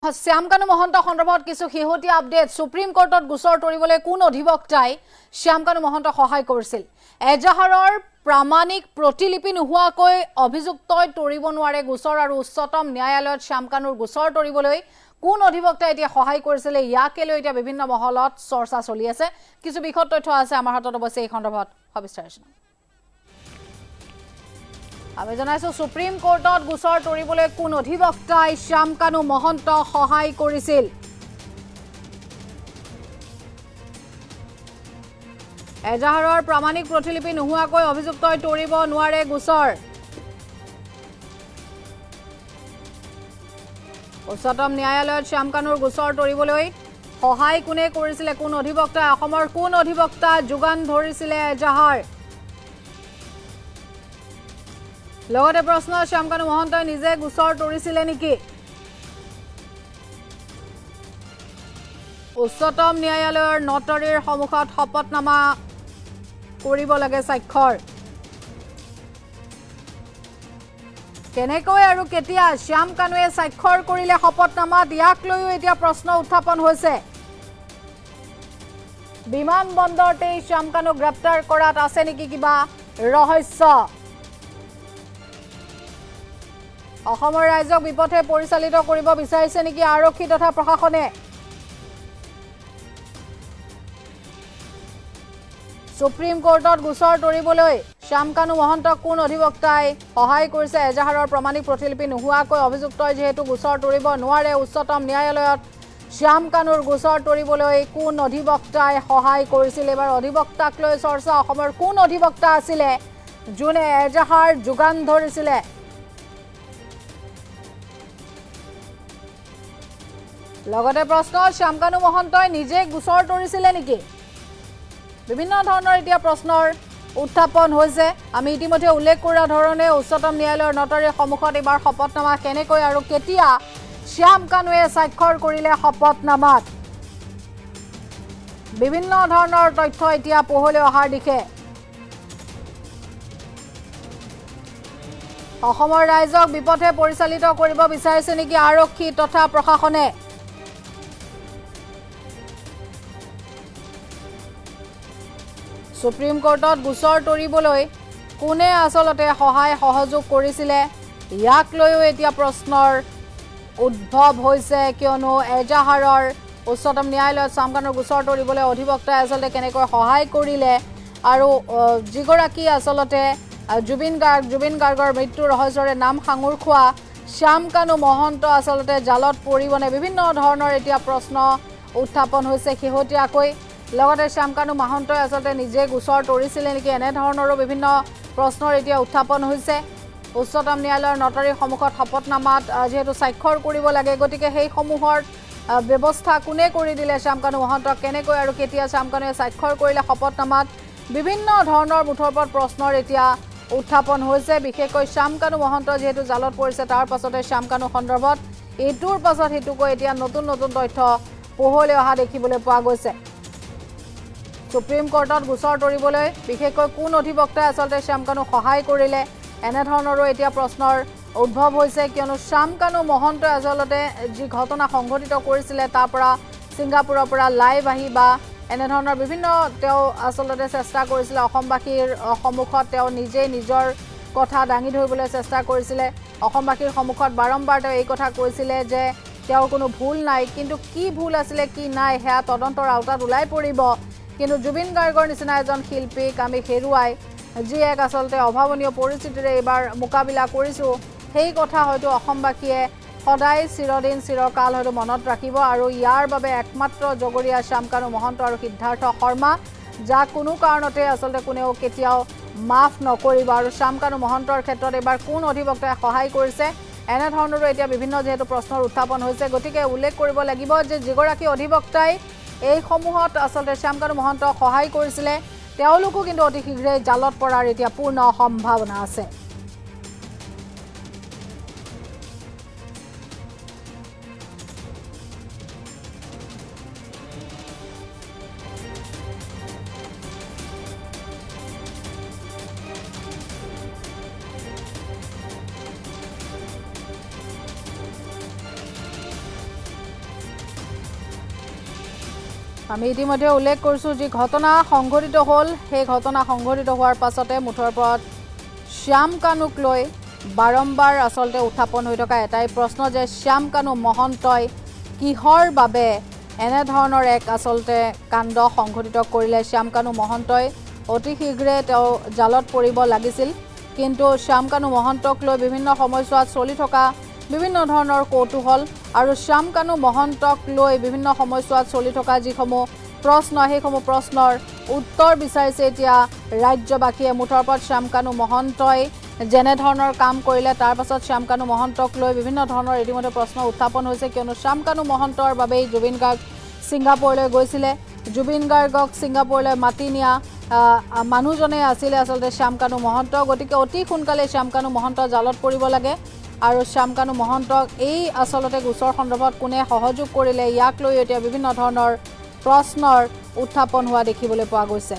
শ্যামকানু মহন্ত সন্দৰ্ভত কিছু শেহতীয়া আপডেট সুপ্ৰিম কোৰ্টত গোচৰ তৰিবলৈ কোন অধিবক্তাই শ্যামকানু মহন্ত সহায় কৰিছিল এজাহাৰৰ প্ৰামাণিক প্ৰতিলিপি নোহোৱাকৈ অভিযুক্তই তৰিব নোৱাৰে গোচৰ আৰু উচ্চতম ন্যায়ালয়ত শ্যামকানুৰ গোচৰ তৰিবলৈ কোন অধিবক্তাই এতিয়া সহায় কৰিছিল ইয়াকে লৈ এতিয়া বিভিন্ন মহলত চৰ্চা চলি আছে কিছু বিশদ তথ্য আছে আমাৰ হাতত অৱশ্যে এই সন্দৰ্ভত সবিস্তাৰিত আমি জানাইছো সুপ্ৰিম কোৰ্টত গোচৰ তৰিবলৈ কোন অধিবক্তাই শ্যামকানু মহন্ত সহায় কৰিছিল এজাহাৰৰ প্ৰামাণিক প্ৰতিলিপি নোহোৱাকৈ অভিযুক্তই তৰিব নোৱাৰে গোচৰ উচ্চতম ন্যায়ালয়ত শ্যামকানুৰ গোচৰ তৰিবলৈ সহায় কোনে কৰিছিল কোন অধিবক্তাই অসমৰ কোন অধিবক্তা যোগান ধৰিছিল এজাহাৰ লগতে প্ৰশ্ন শ্যামকানু মহন্তই নিজে গোচৰ তৰিছিল নেকি উচ্চতম ন্যায়ালয়ৰ নটৰীৰ সন্মুখত শপতনামা কৰিব লাগে স্বাক্ষৰ কেনেকৈ আৰু কেতিয়া শ্যামকানুৱে স্বাক্ষৰ কৰিলে শপতনামাত ইয়াক লৈও এতিয়া প্ৰশ্ন উত্থাপন হৈছে বিমান বন্দৰতে শ্যামকানুক গ্ৰেপ্তাৰ কৰাত আছে নেকি কিবা ৰহস্য অসমৰ ৰাজ্যক বিপথে পৰিচালিত কৰিব বিচাৰিছে নেকি আৰক্ষী তথা প্ৰশাসনে সুপ্ৰিম কোৰ্টত গোচৰ তৰিবলৈ শ্যামকানু মহন্তক কোন অধিবক্তাই সহায় কৰিছে এজাহাৰৰ প্ৰামাণিক প্ৰতিলিপি নোহোৱাকৈ অভিযুক্তই যেহেতু গোচৰ তৰিব নোৱাৰে উচ্চতম ন্যায়ালয়ত শ্যামকানুৰ গোচৰ তৰিবলৈ কোন অধিবক্তাই সহায় কৰিছিল এবাৰ অধিবক্তাক লৈ চৰ্চা অসমৰ কোন অধিবক্তা আছিল যোনে এজাহাৰ যোগান ধৰিছিল লগতে প্ৰশ্ন শ্যামকানু মহন্তই নিজে গোচৰ তৰিছিল নেকি বিভিন্ন ধৰণৰ এতিয়া প্ৰশ্নৰ উত্থাপন হৈছে আমি ইতিমধ্যে উল্লেখ কৰা ধৰণে উচ্চতম ন্যায়ালয়ৰ নটৰীৰ সন্মুখত এবাৰ শপতনামা কেনেকৈ আৰু কেতিয়া শ্যামকানুৱে স্বাক্ষৰ কৰিলে শপতনামাত বিভিন্ন ধৰণৰ তথ্য এতিয়া পোহৰলৈ অহাৰ দিশে অসমৰ ৰাজ্যক বিপথে পৰিচালিত কৰিব বিচাৰিছে নেকি আৰক্ষী তথা প্ৰশাসনে সুপ্ৰিম কোৰ্টত গোচৰ তৰিবলৈ কোনে আচলতে সহায় সহযোগ কৰিছিল ইয়াক লৈও এতিয়া প্ৰশ্নৰ উদ্ভৱ হৈছে কিয়নো এজাহাৰৰ উচ্চতম ন্যায়ালয়ত শ্যামকানুৰ গোচৰ তৰিবলৈ অধিবক্তাই আচলতে কেনেকৈ সহায় কৰিলে আৰু যিগৰাকী আচলতে জুবিন গাৰ্গৰ মৃত্যু ৰহস্যৰে নাম সাঙুৰ খোৱা শ্যামকানু মহন্ত আচলতে জালত পৰিবনে বিভিন্ন ধৰণৰ এতিয়া প্ৰশ্ন উত্থাপন হৈছে শেহতীয়াকৈ লগতে শ্যামকানু মহন্তই আচলতে নিজে গোচৰ তৰিছিল নেকি এনে ধৰণৰো বিভিন্ন প্ৰশ্নৰ এতিয়া উত্থাপন হৈছে উচ্চতম ন্যায়ালয়ৰ নটৰীৰ সন্মুখত শপতনামাত যেহেতু স্বাক্ষৰ কৰিব লাগে গতিকে সেই সমূহৰ ব্যৱস্থা কোনে কৰি দিলে শ্যামকানু মহন্তক কেনেকৈ আৰু কেতিয়া শ্যামকানুৱে স্বাক্ষৰ কৰিলে শপতনামাত বিভিন্ন ধৰণৰ মুঠৰ ওপৰত প্ৰশ্নৰ এতিয়া উত্থাপন হৈছে বিশেষকৈ শ্যামকানু মহন্ত যেহেতু জালত পৰিছে তাৰ পাছতে শ্যামকানু সন্দৰ্ভত এইটোৰ পাছত হেতুকৈ এতিয়া নতুন নতুন তথ্য পোহৰলৈ অহা দেখিবলৈ পোৱা গৈছে সুপ্ৰিম কোৰ্টত গোচৰ তৰিবলৈ বিশেষকৈ কোন অধিবক্তাই আচলতে শ্যামকানুক সহায় কৰিলে এনে ধৰণৰো এতিয়া প্ৰশ্নৰ উদ্ভৱ হৈছে কিয়নো শ্যামকানু মহন্তই আচলতে যি ঘটনা সংঘটিত কৰিছিলে তাৰ পৰা ছিংগাপুৰৰ পৰা লাইভ আহি বা এনে ধৰণৰ বিভিন্ন তেওঁ আচলতে চেষ্টা কৰিছিলে অসমবাসীৰ সন্মুখত তেওঁ নিজে নিজৰ কথা দাঙি ধৰিবলৈ চেষ্টা কৰিছিলে অসমবাসীৰ সন্মুখত বাৰম্বাৰ তেওঁ এই কথা কৈছিলে যে তেওঁৰ কোনো ভুল নাই কিন্তু কি ভুল আছিলে কি নাই সেয়া তদন্তৰ আওতাত ওলাই পৰিব কিন্তু জুবিন গাৰ্গৰ নিচিনা এজন শিল্পীক আমি হেৰুৱাই যি এক আচলতে অভাৱনীয় পৰিস্থিতিৰে এইবাৰ মোকাবিলা কৰিছোঁ সেই কথা হয়তো অসমবাসীয়ে সদায় চিৰদিন চিৰকাল হয়তো মনত ৰাখিব আৰু ইয়াৰ বাবে একমাত্ৰ জগৰীয়া শ্যামকানু মহন্ত আৰু সিদ্ধাৰ্থ শৰ্মা যাক কোনো কাৰণতে আচলতে কোনেও কেতিয়াও মাফ নকৰিব আৰু শ্যামকানু মহন্তৰ ক্ষেত্ৰত এইবাৰ কোন অধিবক্তাই সহায় কৰিছে এনে ধৰণৰো এতিয়া বিভিন্ন যেহেতু প্ৰশ্নৰ উত্থাপন হৈছে গতিকে উল্লেখ কৰিব লাগিব যে যিগৰাকী অধিবক্তাই এই সমূহত আচলতে শ্যামকানু মহন্তক সহায় কৰিছিলে তেওঁলোকো কিন্তু অতি শীঘ্ৰে জালত পৰাৰ এতিয়া পূৰ্ণ সম্ভাৱনা আছে আমি ইতিমধ্যে উল্লেখ কৰিছোঁ যি ঘটনা সংঘটিত হ'ল সেই ঘটনা সংঘটিত হোৱাৰ পাছতে মুঠৰ ওপৰত শ্যাম কানুক লৈ বাৰম্বাৰ আচলতে উত্থাপন হৈ থকা এটাই প্ৰশ্ন যে শ্যাম কানু মহন্তই কিহৰ বাবে এনেধৰণৰ এক আচলতে কাণ্ড সংঘটিত কৰিলে শ্যাম কানু মহন্তই অতি শীঘ্ৰে তেওঁ জালত পৰিব লাগিছিল কিন্তু শ্যাম কানু মহন্তক লৈ বিভিন্ন সময়ছোৱাত চলি থকা বিভিন্ন ধৰণৰ কৌতূহল আৰু শ্যাম কানু মহন্তক লৈ বিভিন্ন সময়ছোৱাত চলি থকা যিসমূহ প্ৰশ্ন সেইসমূহ প্ৰশ্নৰ উত্তৰ বিচাৰিছে এতিয়া ৰাজ্যবাসীয়ে মুঠৰ ওপৰত শ্যাম কানু মহন্তই যেনে ধৰণৰ কাম কৰিলে তাৰ পাছত শ্যাম কানু মহন্তক লৈ বিভিন্ন ধৰণৰ ইতিমধ্যে প্ৰশ্ন উত্থাপন হৈছে কিয়নো শ্যাম কানু মহন্তৰ বাবেই জুবিন গাৰ্গ ছিংগাপুৰলৈ গৈছিলে জুবিন গাৰ্গক ছিংগাপুৰলৈ মাতি নিয়া মানুহজনে আছিলে আচলতে শ্যাম কানু মহন্ত গতিকে অতি সোনকালে শ্যাম কানু মহন্ত জালত পৰিব লাগে আৰু শ্যাম কানু মহন্তক এই আচলতে গোচৰ সন্দৰ্ভত কোনে সহযোগ কৰিলে ইয়াক লৈ এতিয়া বিভিন্ন ধৰণৰ প্ৰশ্নৰ উত্থাপন হোৱা দেখিবলৈ পোৱা গৈছে